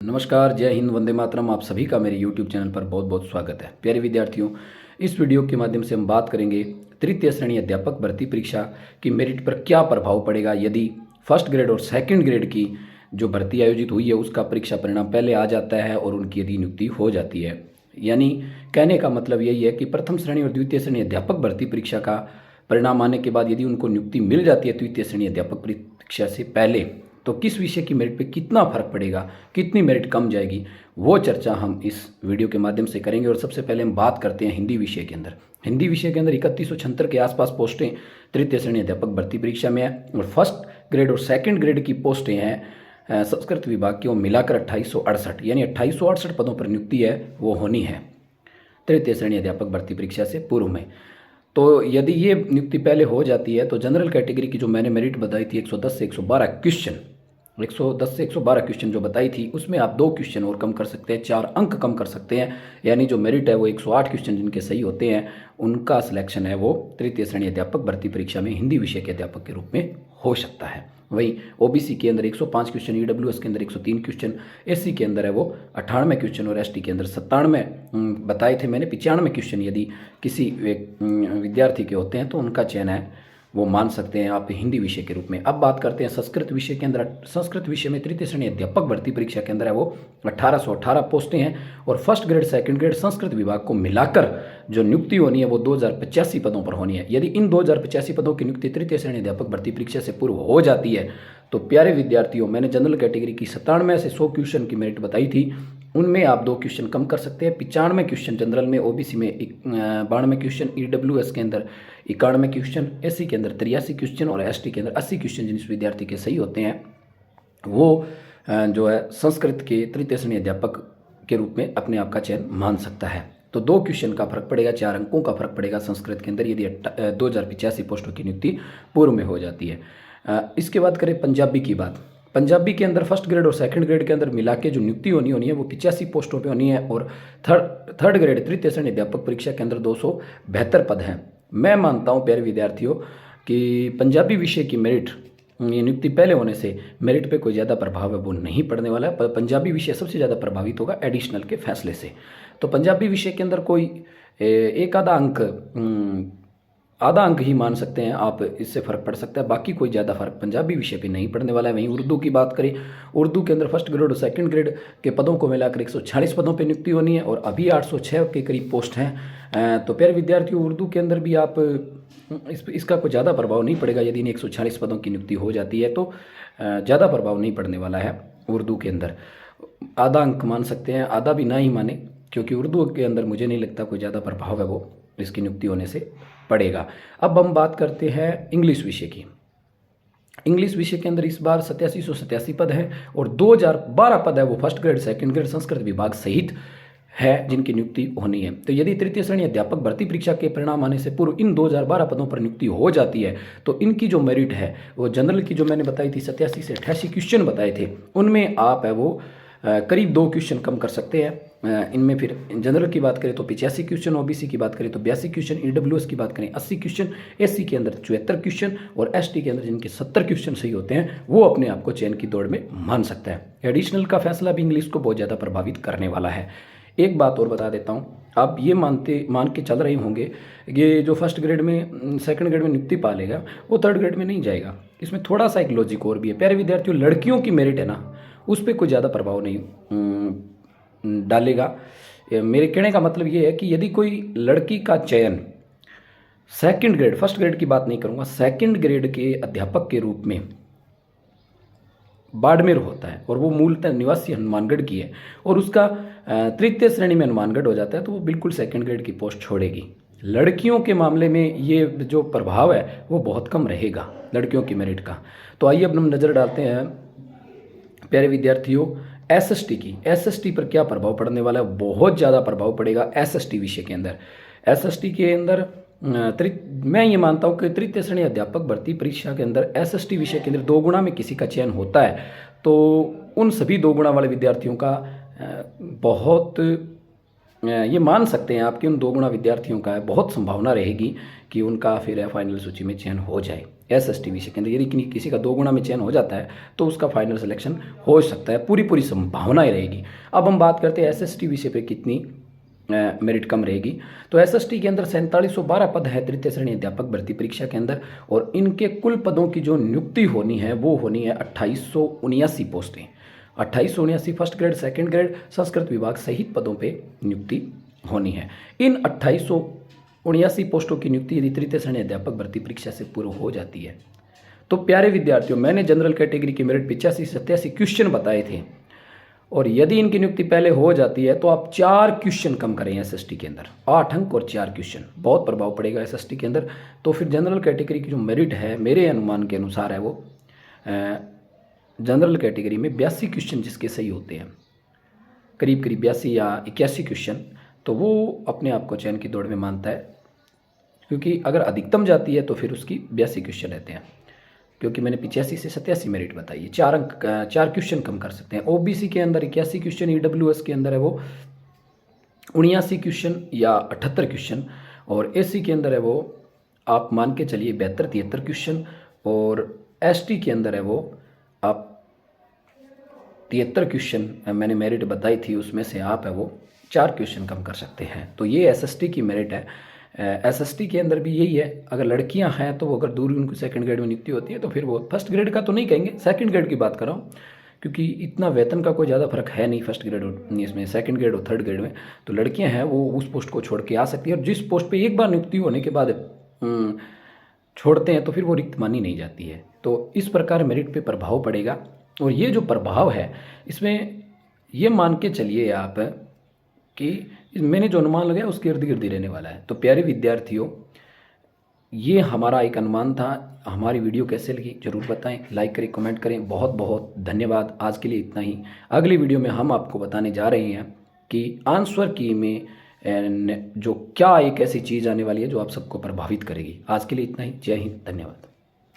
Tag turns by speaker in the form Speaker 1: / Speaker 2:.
Speaker 1: नमस्कार, जय हिंद, वंदे मातरम। आप सभी का मेरे YouTube चैनल पर बहुत बहुत स्वागत है। प्यारे विद्यार्थियों, इस वीडियो के माध्यम से हम बात करेंगे तृतीय श्रेणी अध्यापक भर्ती परीक्षा की मेरिट पर क्या प्रभाव पड़ेगा यदि फर्स्ट ग्रेड और सेकंड ग्रेड की जो भर्ती आयोजित हुई है उसका परीक्षा परिणाम पहले आ जाता है और उनकी यदि नियुक्ति हो जाती है। यानी कहने का मतलब यही है कि प्रथम श्रेणी और द्वितीय श्रेणी अध्यापक भर्ती परीक्षा का परिणाम आने के बाद यदि उनको नियुक्ति मिल जाती है तृतीय श्रेणी अध्यापक परीक्षा से पहले, तो किस विषय की मेरिट पे कितना फर्क पड़ेगा, कितनी मेरिट कम जाएगी, वो चर्चा हम इस वीडियो के माध्यम से करेंगे। और सबसे पहले हम बात करते हैं हिंदी विषय के अंदर। हिंदी विषय के अंदर 3176 के आसपास पोस्टें तृतीय श्रेणी अध्यापक भर्ती परीक्षा में है और फर्स्ट ग्रेड और सेकंड ग्रेड की पोस्टें हैं संस्कृत विभाग की, वो मिलाकर 2868, यानी 2868 पदों पर नियुक्ति है वो होनी है तृतीय श्रेणी अध्यापक भर्ती परीक्षा से पूर्व में। तो यदि ये नियुक्ति पहले हो जाती है तो जनरल कैटेगरी की जो मैंने मेरिट बताई थी 110 से 112 क्वेश्चन, 110 से 112 क्वेश्चन जो बताई थी उसमें आप 2 क्वेश्चन और कम कर सकते हैं, 4 अंक कम कर सकते हैं। यानी जो मेरिट है वो 108 क्वेश्चन जिनके सही होते हैं उनका सिलेक्शन है वो तृतीय श्रेणी अध्यापक भर्ती परीक्षा में हिंदी विषय के अध्यापक के रूप में हो सकता है। वही ओबीसी के अंदर 105 क्वेश्चन, ईडब्ल्यूएस के अंदर 103 क्वेश्चन, एससी के अंदर है वो 98 क्वेश्चन और एसटी के अंदर 97 बताए थे मैंने, 95 क्वेश्चन यदि किसी विद्यार्थी के होते हैं तो उनका चयन है वो मान सकते हैं आप हिंदी विषय के रूप में। अब बात करते हैं संस्कृत विषय के अंदर। संस्कृत विषय में तृतीय श्रेणी अध्यापक भर्ती परीक्षा के अंदर है वो 1818 पोस्टें हैं और first grade second grade Sanskrit विभाग को मिलाकर जो नियुक्ति होनी है वो 2085 पदों पर होनी है। यदि इन 2085 पदों की नियुक्ति तृतीय श्रेणी अध्यापक भर्ती परीक्षा से पूर्व हो जाती है तो प्यारे विद्यार्थियों, मैंने जनरल कैटेगरी की 97 से 100 क्वेश्चन की मेरिट बताई थी, उनमें आप 2 क्वेश्चन कम कर सकते हैं। 95 क्वेश्चन जनरल में, ओबीसी में 92 क्वेश्चन, ईडब्ल्यूएस के अंदर 91 क्वेश्चन, एससी के अंदर 83 क्वेश्चन और एसटी के अंदर 80 क्वेश्चन जिस विद्यार्थी के सही होते हैं वो जो है संस्कृत के तृतीय श्रेणी अध्यापक के रूप में अपने आप का चयन मान सकता है। तो 2 क्वेश्चन का फर्क पड़ेगा, 4 अंकों का फर्क पड़ेगा संस्कृत के अंदर यदि 2085 पोस्टों की नियुक्ति पूर्व में हो जाती है। इसके बाद करें पंजाबी की बात। पंजाबी के अंदर फर्स्ट ग्रेड और सेकंड ग्रेड के अंदर मिला के जो नियुक्ति होनी है वो 85 पोस्टों पे होनी है और थर्ड ग्रेड तृतीय श्रेणी अध्यापक परीक्षा के अंदर 272 पद हैं। मैं मानता हूँ प्यारे विद्यार्थियों कि पंजाबी विषय की मेरिट, ये नियुक्ति पहले होने से मेरिट पे कोई ज़्यादा प्रभाव है वो नहीं पड़ने वाला है। पंजाबी विषय सबसे ज़्यादा प्रभावित होगा एडिशनल के फैसले से। तो पंजाबी विषय के अंदर कोई एक आधा अंक ही मान सकते हैं आप, इससे फ़र्क पड़ सकता है, बाकी कोई ज़्यादा फर्क पंजाबी विषय पे नहीं पड़ने वाला है। वहीं उर्दू की बात करें, उर्दू के अंदर फर्स्ट ग्रेड और सेकंड ग्रेड के पदों को मिलाकर 146 पदों पे नियुक्ति होनी है और अभी 806 के करीब पोस्ट हैं। तो प्यारे विद्यार्थियों, उर्दू के अंदर भी आप इसका कोई ज़्यादा प्रभाव नहीं पड़ेगा। यदि 146 पदों की नियुक्ति हो जाती है तो ज़्यादा प्रभाव नहीं पड़ने वाला है उर्दू के अंदर। आधा अंक मान सकते हैं, आधा भी ना ही माने, क्योंकि उर्दू के अंदर मुझे नहीं लगता कोई ज़्यादा प्रभाव है वो इसकी नियुक्ति होने से पड़ेगा। अब हम बात करते हैं इंग्लिश विषय की। इंग्लिश विषय के अंदर इस बार 8787 पद है और 2012 पद है वो first grade second grade Sanskrit विभाग सहित है जिनकी नियुक्ति होनी है। तो यदि तृतीय श्रेणी अध्यापक भर्ती परीक्षा के परिणाम आने से पूर्व इन 2012 पदों पर नियुक्ति हो जाती है तो इनकी जो मेरिट है वो जनरल की जो मैंने बताई थी 87 से 88 क्वेश्चन बताए थे, उनमें आप है वो करीब 2 क्वेश्चन कम कर सकते हैं। इनमें फिर जनरल की बात करें तो 85 क्वेश्चन, ओबीसी की बात करें तो 82 क्वेश्चन, ईडब्ल्यूएस की बात करें 80 क्वेश्चन, एससी के अंदर 74 क्वेश्चन और एसटी के अंदर जिनके 70 क्वेश्चन सही होते हैं वो अपने आप को चयन की दौड़ में मान सकता है। एडिशनल का फैसला भी इंग्लिश को बहुत ज़्यादा प्रभावित करने वाला है। एक बात और बता देता हूँ, आप ये मान के चल रहे होंगे ये जो फर्स्ट ग्रेड में सेकंड ग्रेड में नियुक्ति पा लेगा वो थर्ड ग्रेड में नहीं जाएगा। इसमें थोड़ा सा एक लॉजिक और भी है प्यारे विद्यार्थियों। लड़कियों की मेरिट है ना, उस पर कोई ज़्यादा प्रभाव नहीं डालेगा। मेरे कहने का मतलब ये है कि यदि कोई लड़की का चयन सेकंड ग्रेड, फर्स्ट ग्रेड की बात नहीं करूँगा, सेकंड ग्रेड के अध्यापक के रूप में बाड़मेर होता है और वो मूलतः निवासी हनुमानगढ़ की है और उसका तृतीय श्रेणी में हनुमानगढ़ हो जाता है तो वो बिल्कुल सेकंड ग्रेड की पोस्ट छोड़ेगी। लड़कियों के मामले में ये जो प्रभाव है वो बहुत कम रहेगा लड़कियों की मेरिट का। तो आइए अब हम नज़र डालते हैं प्यारे विद्यार्थियों एसएसटी की। एसएसटी पर क्या प्रभाव पड़ने वाला है? बहुत ज़्यादा प्रभाव पड़ेगा एसएसटी विषय के अंदर। एसएसटी के अंदर मैं ये मानता हूँ कि तृतीय श्रेणी अध्यापक भर्ती परीक्षा के अंदर एसएसटी विषय के अंदर 2 गुणा में किसी का चयन होता है तो उन सभी 2 गुणा वाले विद्यार्थियों का बहुत ये मान सकते हैं आपके उन 2 गुणा विद्यार्थियों का बहुत संभावना रहेगी कि उनका फिर फाइनल सूची में चयन हो जाए। SST विषय के अंदर। यदि किसी का 2 गुना में चयन हो जाता है तो उसका फाइनल सिलेक्शन हो सकता है, पूरी संभावनाएं रहेगी। अब हम बात करते हैं SST विषय पे कितनी मेरिट कम रहेगी। तो SST के अंदर 4712 पद है तृतीय श्रेणी अध्यापक भर्ती परीक्षा के अंदर, और इनके कुल पदों की जो नियुक्ति होनी है वो होनी है 2879 पोस्टें। 2879 first grade, second grade, Sanskrit विभाग सहित पदों पे नियुक्ति होनी है। इन 2879 पोस्टों की नियुक्ति यदि तृतीय श्रेणी अध्यापक भर्ती परीक्षा से पूर्व हो जाती है तो प्यारे विद्यार्थियों, मैंने जनरल कैटेगरी की मेरिट 85-87 क्वेश्चन बताए थे, और यदि इनकी नियुक्ति पहले हो जाती है तो आप 4 क्वेश्चन कम करें SST के अंदर, 8 अंक और 4 क्वेश्चन, बहुत प्रभाव पड़ेगा SST के अंदर। तो फिर जनरल कैटेगरी की जो मेरिट है मेरे अनुमान के अनुसार है वो जनरल कैटेगरी में 82 क्वेश्चन जिसके सही होते हैं, करीब 82 या 81 क्वेश्चन, तो वो अपने आप को चयन की दौड़ में मानता है, क्योंकि अगर अधिकतम जाती है तो फिर उसकी 82 क्वेश्चन रहते हैं, क्योंकि मैंने 85 से 87 मेरिट बताई है। 4 क्वेश्चन कम कर सकते हैं। OBC के अंदर 81 क्वेश्चन, EWS के अंदर है वो 79 क्वेश्चन या 78 क्वेश्चन, और SC के अंदर है वो आप मान के चलिए 72-73 क्वेश्चन, और ST के अंदर है वो आप 73 क्वेश्चन मैंने मेरिट बताई थी, उसमें से आप है वो 4 क्वेश्चन कम कर सकते हैं। तो ये SST की मेरिट है। SST के अंदर भी यही है, अगर लड़कियां हैं तो वो अगर दूर उनको सेकंड ग्रेड में नियुक्ति होती है तो फिर वो फर्स्ट ग्रेड का तो नहीं कहेंगे, सेकंड ग्रेड की बात कर रहा हूँ, क्योंकि इतना वेतन का कोई ज़्यादा फर्क है नहीं फर्स्ट ग्रेड और इसमें सेकंड ग्रेड और थर्ड ग्रेड में। तो लड़कियां हैं वो उस पोस्ट को छोड़ के आ सकती है, और जिस पोस्ट पर एक बार नियुक्ति होने के बाद छोड़ते हैं तो फिर वो रिक्त मानी नहीं जाती है। तो इस प्रकार मेरिट पे प्रभाव पड़ेगा, और ये जो प्रभाव है इसमें ये मान के चलिए आप कि मैंने जो अनुमान लगाया उसके इर्द गिर्द ही रहने वाला है। तो प्यारे विद्यार्थियों, ये हमारा एक अनुमान था। हमारी वीडियो कैसे लगी जरूर बताएं, लाइक करें, कमेंट करें। बहुत बहुत धन्यवाद। आज के लिए इतना ही। अगली वीडियो में हम आपको बताने जा रहे हैं कि आंसर की में जो क्या एक ऐसी चीज़ आने वाली है जो आप सबको प्रभावित करेगी। आज के लिए इतना ही। जय हिंद, धन्यवाद।